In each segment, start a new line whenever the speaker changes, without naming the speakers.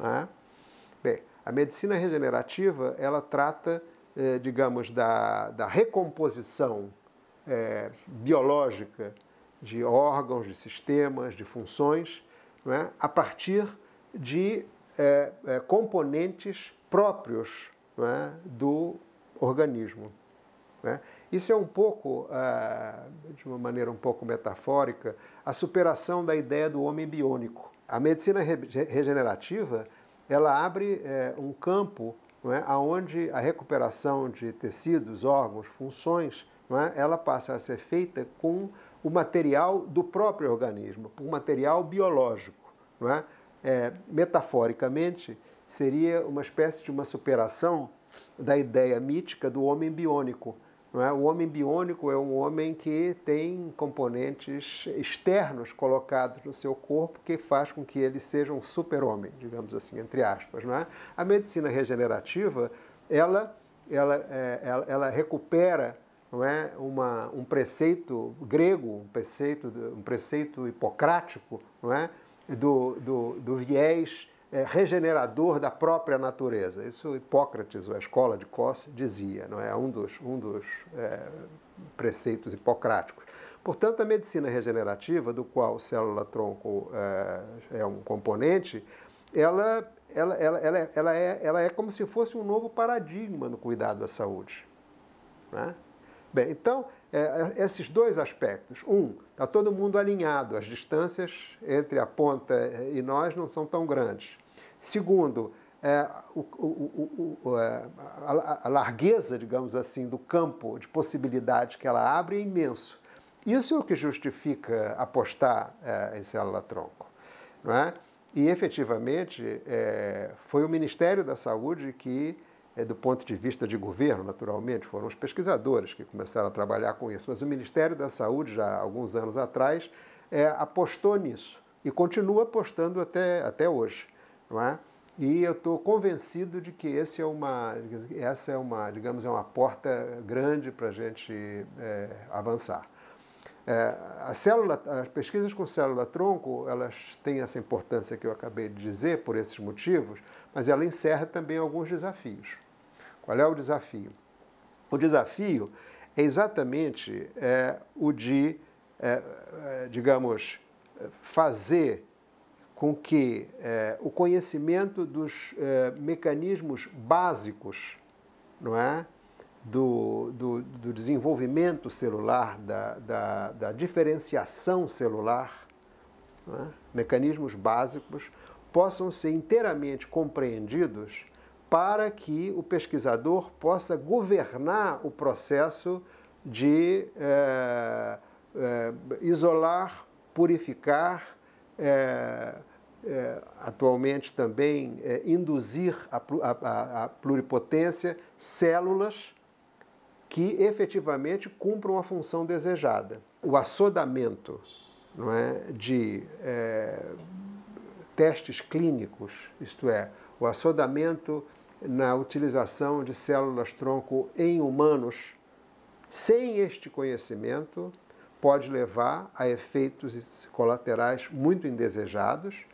né? Bem, a medicina regenerativa, ela trata, digamos, da recomposição biológica de órgãos, de sistemas, de funções, não é? A partir de componentes próprios, não é? Do organismo. Né? Isso é um pouco, de uma maneira um pouco metafórica, a superação da ideia do homem biônico. A medicina regenerativa, ela abre um campo, não é? Onde a recuperação de tecidos, órgãos, funções, não é? Ela passa a ser feita com o material do próprio organismo, um material biológico. Não é? Metaforicamente, seria uma espécie de uma superação da ideia mítica do homem biônico. Não é? O homem biônico é um homem que tem componentes externos colocados no seu corpo que faz com que ele seja um super-homem, digamos assim, entre aspas. Não é? A medicina regenerativa, ela recupera, não é? Um preceito grego, um preceito hipocrático, não é? do viés regenerador da própria natureza. Isso Hipócrates, ou a escola de Kos, dizia, não é? Um dos preceitos hipocráticos. Portanto, a medicina regenerativa, do qual célula-tronco é um componente, ela é como se fosse um novo paradigma no cuidado da saúde. Né? Bem, então, esses dois aspectos. Está todo mundo alinhado, as distâncias entre a ponta e nós não são tão grandes. Segundo, a largueza, digamos assim, do campo de possibilidades que ela abre é imenso. Isso é o que justifica apostar em célula-tronco. Não é? E, efetivamente, foi o Ministério da Saúde que, do ponto de vista de governo, naturalmente, foram os pesquisadores que começaram a trabalhar com isso, mas o Ministério da Saúde, já há alguns anos atrás, apostou nisso e continua apostando até hoje. Não é? E eu estou convencido de que essa é uma porta grande para a gente avançar. As pesquisas com célula-tronco, elas têm essa importância que eu acabei de dizer, por esses motivos, mas ela encerra também alguns desafios. Qual é o desafio? O desafio é exatamente o de, digamos, fazer com que o conhecimento dos mecanismos básicos, não é? do desenvolvimento celular, da diferenciação celular, não é? Mecanismos básicos, possam ser inteiramente compreendidos para que o pesquisador possa governar o processo de isolar, purificar, atualmente também induzir a pluripotência, células que efetivamente cumpram a função desejada. O assodamento, não é, de testes clínicos, isto é, o assodamento na utilização de células-tronco em humanos, sem este conhecimento, pode levar a efeitos colaterais muito indesejados,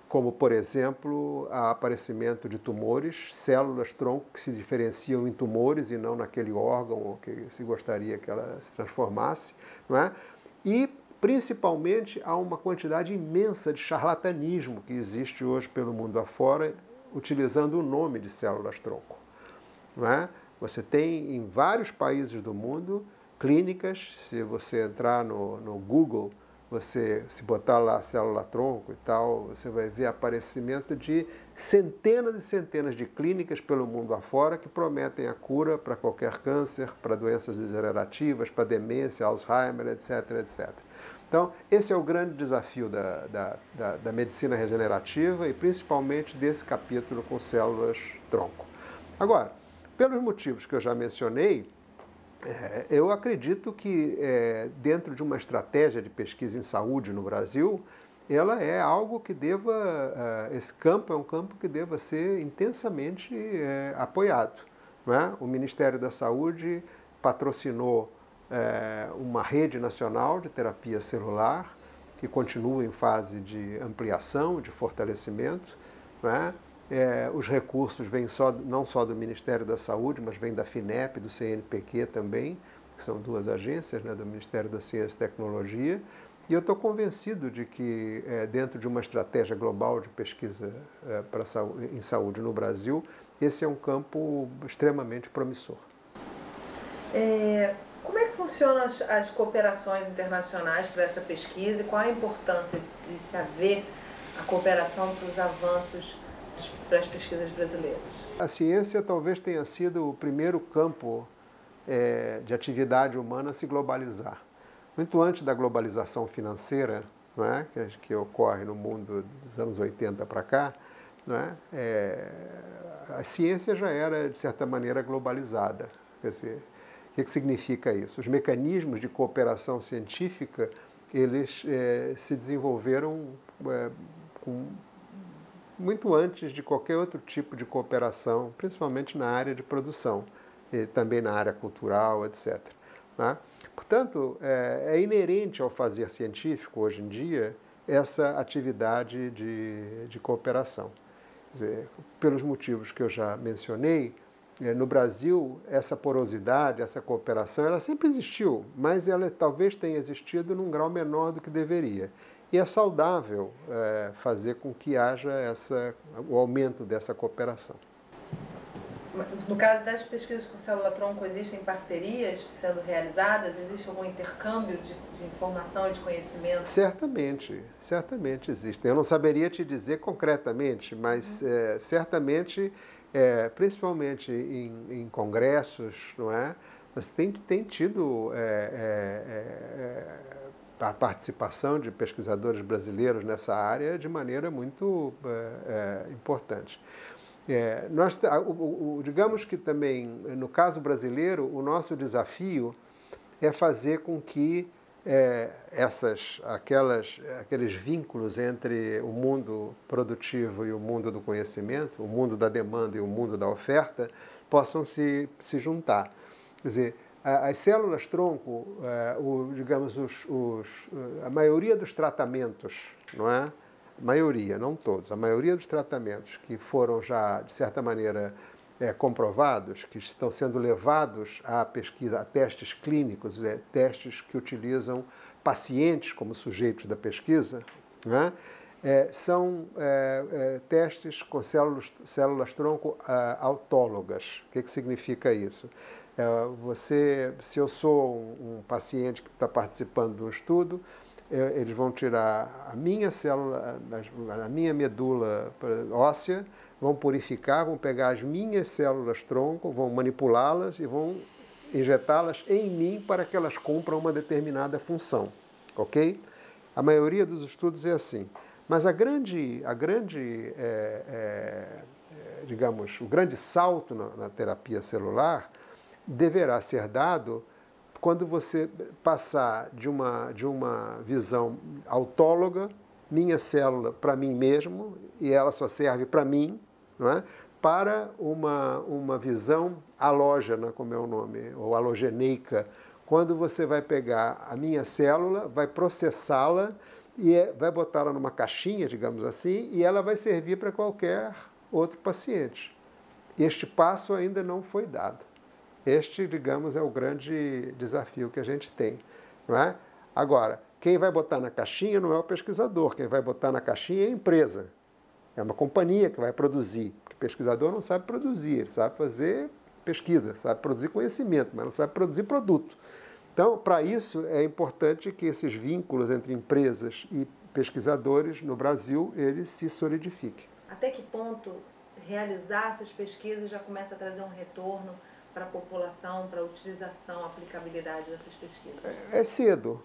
como, por exemplo, o aparecimento de tumores, células-tronco que se diferenciam em tumores e não naquele órgão que se gostaria que ela se transformasse, não é? E, principalmente, há uma quantidade imensa de charlatanismo que existe hoje pelo mundo afora, utilizando o nome de células-tronco, não é? Você tem em vários países do mundo clínicas, se você entrar no Google, você se botar lá célula-tronco e tal, você vai ver aparecimento de centenas e centenas de clínicas pelo mundo afora que prometem a cura para qualquer câncer, para doenças degenerativas, para demência, Alzheimer, etc, etc. Então, esse é o grande desafio da medicina regenerativa e principalmente desse capítulo com células-tronco. Agora, pelos motivos que eu já mencionei, eu acredito que dentro de uma estratégia de pesquisa em saúde no Brasil, ela é algo que esse campo é um campo que deva ser intensamente apoiado. Não é? O Ministério da Saúde patrocinou uma rede nacional de terapia celular, que continua em fase de ampliação, de fortalecimento, não é? Os recursos vêm não só do Ministério da Saúde, mas vêm da FINEP, do CNPq também, que são duas agências, né, do Ministério da Ciência e Tecnologia. E eu estou convencido de que, dentro de uma estratégia global de pesquisa em saúde no Brasil, esse é um campo extremamente promissor.
Como é que funcionam as cooperações internacionais para essa pesquisa e qual a importância de se haver a cooperação para os avanços para as pesquisas brasileiras?
A ciência talvez tenha sido o primeiro campo de atividade humana a se globalizar. Muito antes da globalização financeira, não é? que ocorre no mundo dos anos 80 para cá, não é? A ciência já era, de certa maneira, globalizada. Quer dizer, o que significa isso? Os mecanismos de cooperação científica, eles se desenvolveram muito antes de qualquer outro tipo de cooperação, principalmente na área de produção, e também na área cultural, etc. Né? Portanto, é inerente ao fazer científico, hoje em dia, essa atividade de cooperação. Quer dizer, pelos motivos que eu já mencionei, no Brasil, essa porosidade, essa cooperação, ela sempre existiu, mas ela talvez tenha existido num grau menor do que deveria. E é saudável fazer com que haja o aumento dessa cooperação.
No caso das pesquisas com célula-tronco, existem parcerias sendo realizadas? Existe algum intercâmbio de informação e de conhecimento?
Certamente, certamente existem. Eu não saberia te dizer concretamente, mas certamente, principalmente em congressos, não é? Mas tem tido a participação de pesquisadores brasileiros nessa área de maneira muito importante. Digamos que também, no caso brasileiro, o nosso desafio é fazer com que aqueles vínculos entre o mundo produtivo e o mundo do conhecimento, o mundo da demanda e o mundo da oferta, possam se juntar. Quer dizer, as células-tronco, digamos, a maioria dos tratamentos, não é? Maioria, não todos, a maioria dos tratamentos que foram já, de certa maneira, comprovados, que estão sendo levados à pesquisa, a testes clínicos, testes que utilizam pacientes como sujeitos da pesquisa, né? São testes com células-tronco autólogas. O que significa isso? Se eu sou um paciente que está participando de um estudo, eles vão tirar a minha célula, a minha medula óssea, vão purificar, vão pegar as minhas células-tronco, vão manipulá-las e vão injetá-las em mim para que elas cumpram uma determinada função, ok? A maioria dos estudos é assim. Mas digamos, o grande salto na terapia celular deverá ser dado quando você passar de uma visão autóloga, minha célula para mim mesmo, e ela só serve para mim, não é? Para uma visão halógena, como é o nome, ou halogeneica, quando você vai pegar a minha célula, vai processá-la e vai botá-la numa caixinha, digamos assim, e ela vai servir para qualquer outro paciente. Este passo ainda não foi dado. Este, digamos, é o grande desafio que a gente tem, não é? Agora, quem vai botar na caixinha não é o pesquisador, quem vai botar na caixinha é a empresa. É uma companhia que vai produzir, porque o pesquisador não sabe produzir, ele sabe fazer pesquisa, sabe produzir conhecimento, mas não sabe produzir produto. Então, para isso, é importante que esses vínculos entre empresas e pesquisadores no Brasil, eles se solidifiquem.
Até que ponto realizar essas pesquisas já começa a trazer um retorno para a população, para a utilização, a aplicabilidade dessas pesquisas?
É cedo,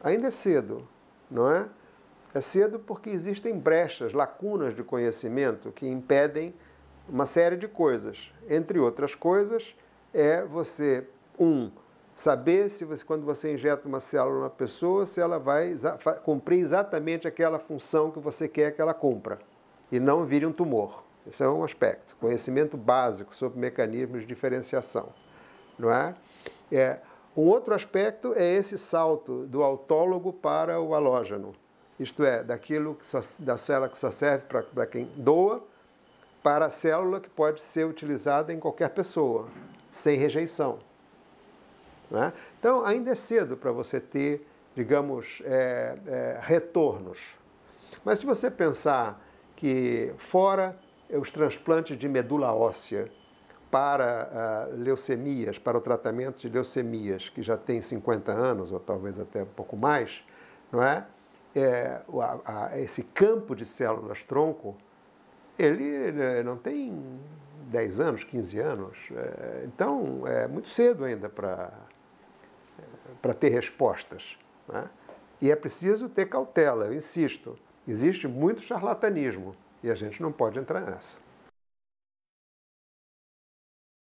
ainda é cedo, não é? É cedo porque existem brechas, lacunas de conhecimento que impedem uma série de coisas. Entre outras coisas, você, saber se quando você injeta uma célula numa pessoa, se ela vai cumprir exatamente aquela função que você quer que ela cumpra, e não vire um tumor. Esse é um aspecto, conhecimento básico sobre mecanismos de diferenciação, não é? Um outro aspecto é esse salto do autólogo para o halógeno, isto é, da célula que só serve para quem doa, para a célula que pode ser utilizada em qualquer pessoa, sem rejeição. Né? Então, ainda é cedo para você ter, digamos, retornos. Mas se você pensar que fora os transplantes de medula óssea para leucemias, para o tratamento de leucemias, que já tem 50 anos, ou talvez até um pouco mais, não é? Esse campo de células-tronco, ele não tem 10 anos, 15 anos. Então, é muito cedo ainda para ter respostas. Né? E é preciso ter cautela, eu insisto. Existe muito charlatanismo e a gente não pode entrar nessa.